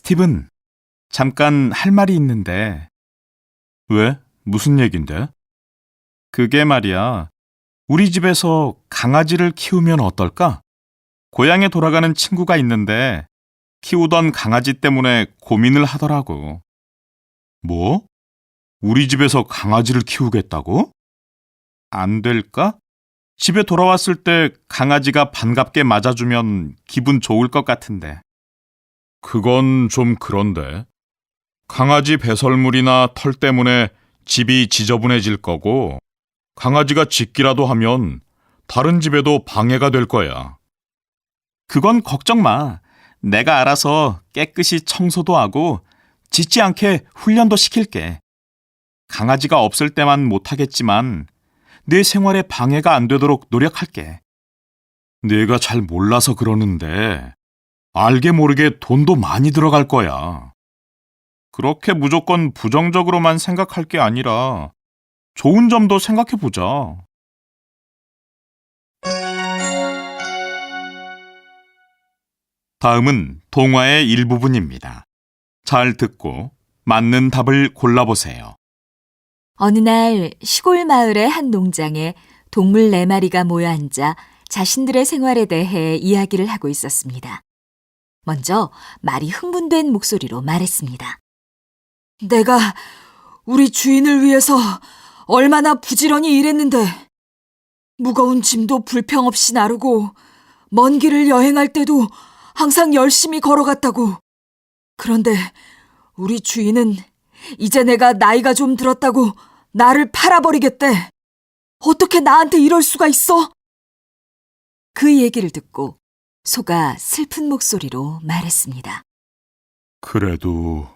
스티븐, 잠깐 할 말이 있는데. 왜? 무슨 얘긴데? 그게 말이야, 우리 집에서 강아지를 키우면 어떨까? 고향에 돌아가는 친구가 있는데 키우던 강아지 때문에 고민을 하더라고. 뭐? 우리 집에서 강아지를 키우겠다고? 안 될까? 집에 돌아왔을 때 강아지가 반갑게 맞아주면 기분 좋을 것 같은데. 그건 좀 그런데. 강아지 배설물이나 털 때문에 집이 지저분해질 거고, 강아지가 짖기라도 하면 다른 집에도 방해가 될 거야. 그건 걱정 마. 내가 알아서 깨끗이 청소도 하고 짖지 않게 훈련도 시킬게. 강아지가 없을 때만 못하겠지만 내 생활에 방해가 안 되도록 노력할게. 내가 잘 몰라서 그러는데 알게 모르게 돈도 많이 들어갈 거야. 그렇게 무조건 부정적으로만 생각할 게 아니라 좋은 점도 생각해 보자. 다음은 동화의 일부분입니다. 잘 듣고 맞는 답을 골라보세요. 어느 날 시골 마을의 한 농장에 동물 4마리가 모여 앉아 자신들의 생활에 대해 이야기를 하고 있었습니다. 먼저 말이 흥분된 목소리로 말했습니다. 내가 우리 주인을 위해서 얼마나 부지런히 일했는데 무거운 짐도 불평 없이 나르고 먼 길을 여행할 때도 항상 열심히 걸어갔다고. 그런데 우리 주인은 이제 내가 나이가 좀 들었다고 나를 팔아버리겠대. 어떻게 나한테 이럴 수가 있어? 그 얘기를 듣고 소가 슬픈 목소리로 말했습니다. 그래도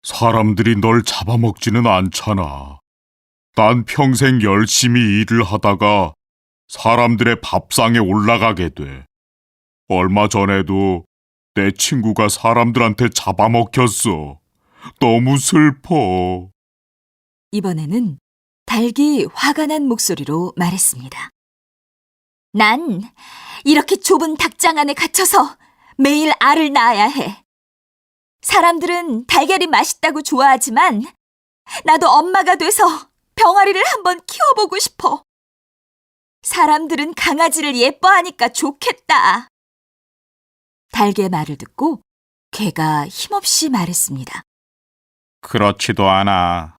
사람들이 널 잡아먹지는 않잖아. 난 평생 열심히 일을 하다가 사람들의 밥상에 올라가게 돼. 얼마 전에도 내 친구가 사람들한테 잡아먹혔어. 너무 슬퍼. 이번에는 닭이 화가 난 목소리로 말했습니다. 난 이렇게 좁은 닭장 안에 갇혀서 매일 알을 낳아야 해. 사람들은 달걀이 맛있다고 좋아하지만 나도 엄마가 돼서 병아리를 한번 키워보고 싶어. 사람들은 강아지를 예뻐하니까 좋겠다. 닭의 말을 듣고 개가 힘없이 말했습니다. 그렇지도 않아.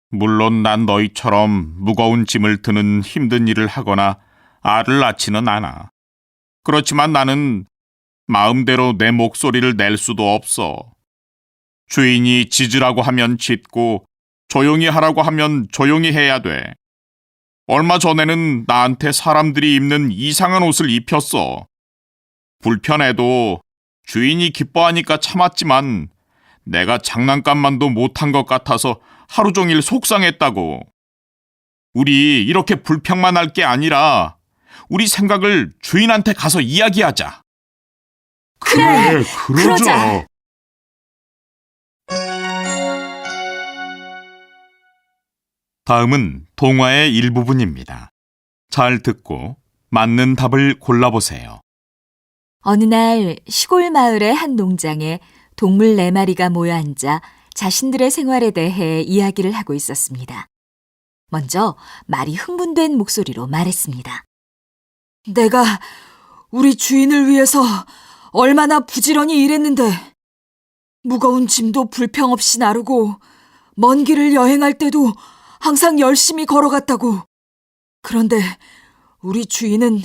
물론 난 너희처럼 무거운 짐을 드는 힘든 일을 하거나 알을 낳지는 않아. 그렇지만 나는 마음대로 내 목소리를 낼 수도 없어. 주인이 짖으라고 하면 짖고 조용히 하라고 하면 조용히 해야 돼. 얼마 전에는 나한테 사람들이 입는 이상한 옷을 입혔어. 불편해도 주인이 기뻐하니까 참았지만 내가 장난감만도 못한 것 같아서 하루 종일 속상했다고. 우리 이렇게 불평만 할 게 아니라 우리 생각을 주인한테 가서 이야기하자. 그래, 그러자. 다음은 동화의 일부분입니다. 잘 듣고 맞는 답을 골라보세요. 어느 날 시골 마을의 한 농장에 동물 4마리가 모여 앉아 자신들의 생활에 대해 이야기를 하고 있었습니다. 먼저 말이 흥분된 목소리로 말했습니다. 내가 우리 주인을 위해서 얼마나 부지런히 일했는데 무거운 짐도 불평 없이 나르고 먼 길을 여행할 때도 항상 열심히 걸어갔다고. 그런데 우리 주인은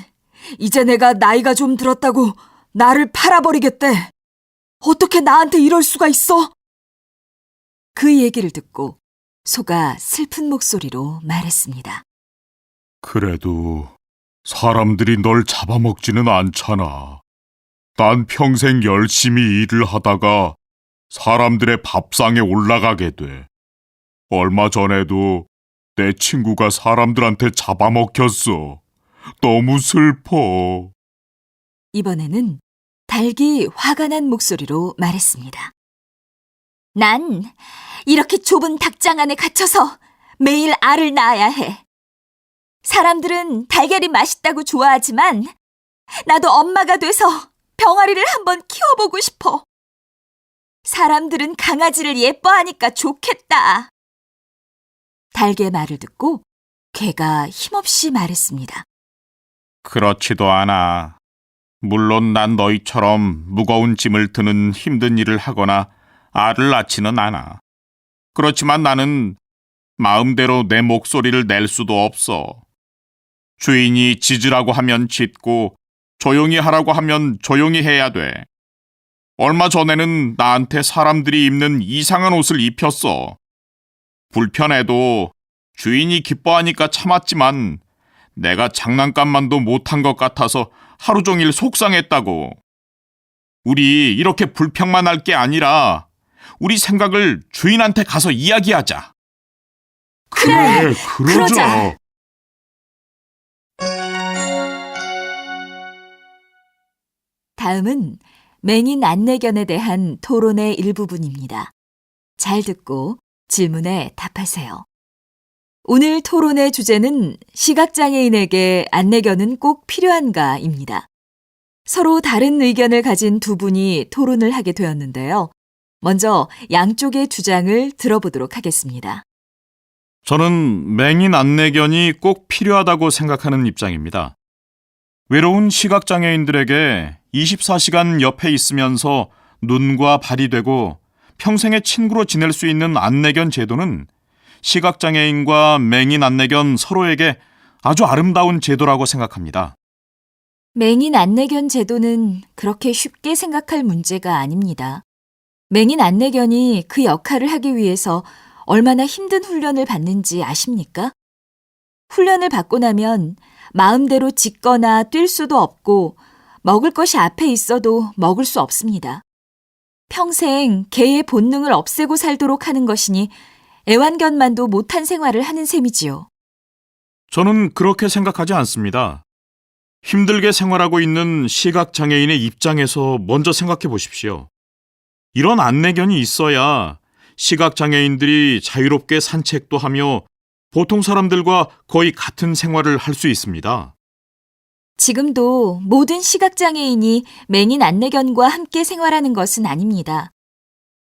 이제 내가 나이가 좀 들었다고 나를 팔아버리겠대. 어떻게 나한테 이럴 수가 있어? 그 얘기를 듣고 소가 슬픈 목소리로 말했습니다. 그래도 사람들이 널 잡아먹지는 않잖아. 난 평생 열심히 일을 하다가 사람들의 밥상에 올라가게 돼. 얼마 전에도 내 친구가 사람들한테 잡아먹혔어. 너무 슬퍼. 이번에는 닭이 화가 난 목소리로 말했습니다. 난 이렇게 좁은 닭장 안에 갇혀서 매일 알을 낳아야 해. 사람들은 달걀이 맛있다고 좋아하지만 나도 엄마가 돼서 병아리를 한번 키워보고 싶어. 사람들은 강아지를 예뻐하니까 좋겠다. 닭의 말을 듣고 개가 힘없이 말했습니다. 그렇지도 않아. 물론 난 너희처럼 무거운 짐을 드는 힘든 일을 하거나 알을 낳지는 않아. 그렇지만 나는 마음대로 내 목소리를 낼 수도 없어. 주인이 짖으라고 하면 짖고 조용히 하라고 하면 조용히 해야 돼. 얼마 전에는 나한테 사람들이 입는 이상한 옷을 입혔어. 불편해도 주인이 기뻐하니까 참았지만 내가 장난감만도 못한 것 같아서 하루 종일 속상했다고. 우리 이렇게 불평만 할 게 아니라 우리 생각을 주인한테 가서 이야기하자. 그래, 그러자. 다음은 맹인 안내견에 대한 토론의 일부분입니다. 잘 듣고 질문에 답하세요. 오늘 토론의 주제는 시각장애인에게 안내견은 꼭 필요한가입니다. 서로 다른 의견을 가진 두 분이 토론을 하게 되었는데요. 먼저 양쪽의 주장을 들어보도록 하겠습니다. 저는 맹인 안내견이 꼭 필요하다고 생각하는 입장입니다. 외로운 시각장애인들에게 24시간 옆에 있으면서 눈과 발이 되고 평생의 친구로 지낼 수 있는 안내견 제도는 시각장애인과 맹인 안내견 서로에게 아주 아름다운 제도라고 생각합니다. 맹인 안내견 제도는 그렇게 쉽게 생각할 문제가 아닙니다. 맹인 안내견이 그 역할을 하기 위해서 얼마나 힘든 훈련을 받는지 아십니까? 훈련을 받고 나면 마음대로 짖거나 뛸 수도 없고 먹을 것이 앞에 있어도 먹을 수 없습니다. 평생 개의 본능을 없애고 살도록 하는 것이니 애완견만도 못한 생활을 하는 셈이지요. 저는 그렇게 생각하지 않습니다. 힘들게 생활하고 있는 시각장애인의 입장에서 먼저 생각해 보십시오. 이런 안내견이 있어야 시각장애인들이 자유롭게 산책도 하며 보통 사람들과 거의 같은 생활을 할 수 있습니다. 지금도 모든 시각장애인이 맹인 안내견과 함께 생활하는 것은 아닙니다.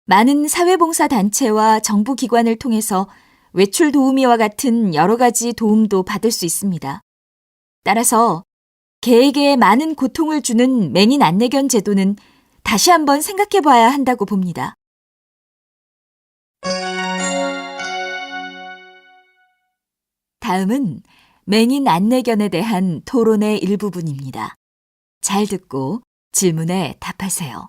많은 사회봉사단체와 정부기관을 통해서 외출 도우미와 같은 여러 가지 도움도 받을 수 있습니다. 따라서 개에게 많은 고통을 주는 맹인 안내견 제도는 다시 한번 생각해 봐야 한다고 봅니다. 다음은 맹인 안내견에 대한 토론의 일부분입니다. 잘 듣고 질문에 답하세요.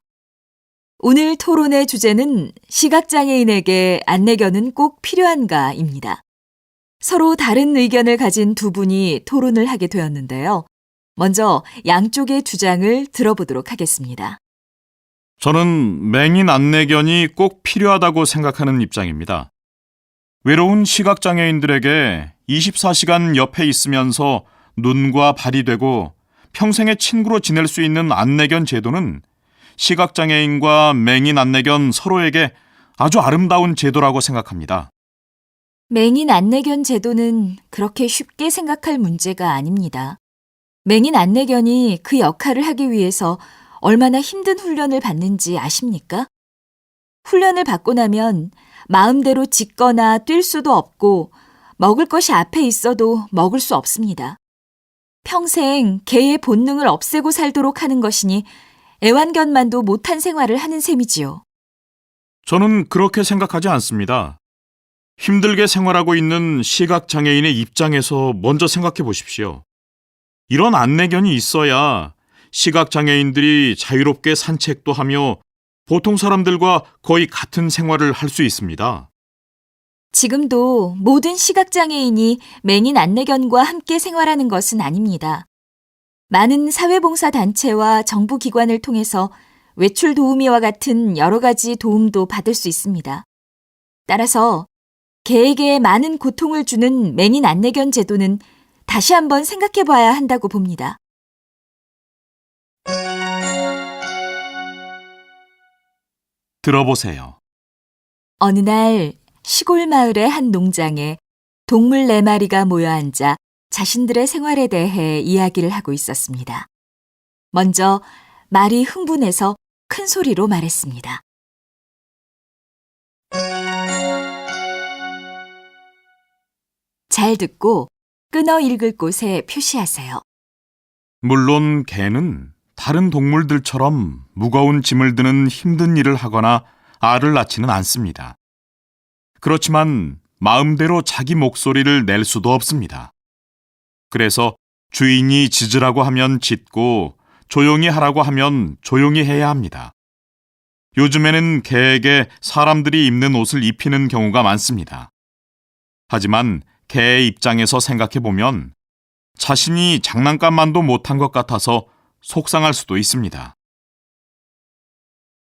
오늘 토론의 주제는 시각장애인에게 안내견은 꼭 필요한가입니다. 서로 다른 의견을 가진 두 분이 토론을 하게 되었는데요. 먼저 양쪽의 주장을 들어보도록 하겠습니다. 저는 맹인 안내견이 꼭 필요하다고 생각하는 입장입니다. 외로운 시각장애인들에게 24시간 옆에 있으면서 눈과 발이 되고 평생의 친구로 지낼 수 있는 안내견 제도는 시각장애인과 맹인 안내견 서로에게 아주 아름다운 제도라고 생각합니다. 맹인 안내견 제도는 그렇게 쉽게 생각할 문제가 아닙니다. 맹인 안내견이 그 역할을 하기 위해서 얼마나 힘든 훈련을 받는지 아십니까? 훈련을 받고 나면 마음대로 짖거나 뛸 수도 없고 먹을 것이 앞에 있어도 먹을 수 없습니다. 평생 개의 본능을 없애고 살도록 하는 것이니 애완견만도 못한 생활을 하는 셈이지요. 저는 그렇게 생각하지 않습니다. 힘들게 생활하고 있는 시각장애인의 입장에서 먼저 생각해 보십시오. 이런 안내견이 있어야 시각장애인들이 자유롭게 산책도 하며 보통 사람들과 거의 같은 생활을 할 수 있습니다. 지금도 모든 시각장애인이 맹인 안내견과 함께 생활하는 것은 아닙니다. 많은 사회봉사단체와 정부기관을 통해서 외출 도우미와 같은 여러 가지 도움도 받을 수 있습니다. 따라서 개에게 많은 고통을 주는 맹인 안내견 제도는 다시 한번 생각해 봐야 한다고 봅니다. 들어보세요. 어느 날 시골 마을의 한 농장에 동물 4마리가 모여 앉아 자신들의 생활에 대해 이야기를 하고 있었습니다. 먼저 말이 흥분해서 큰 소리로 말했습니다. 잘 듣고 끊어 읽을 곳에 표시하세요. 물론 개는 다른 동물들처럼 무거운 짐을 드는 힘든 일을 하거나 알을 낳지는 않습니다. 그렇지만 마음대로 자기 목소리를 낼 수도 없습니다. 그래서 주인이 짖으라고 하면 짖고 조용히 하라고 하면 조용히 해야 합니다. 요즘에는 개에게 사람들이 입는 옷을 입히는 경우가 많습니다. 하지만 개의 입장에서 생각해보면 자신이 장난감만도 못한 것 같아서 속상할 수도 있습니다.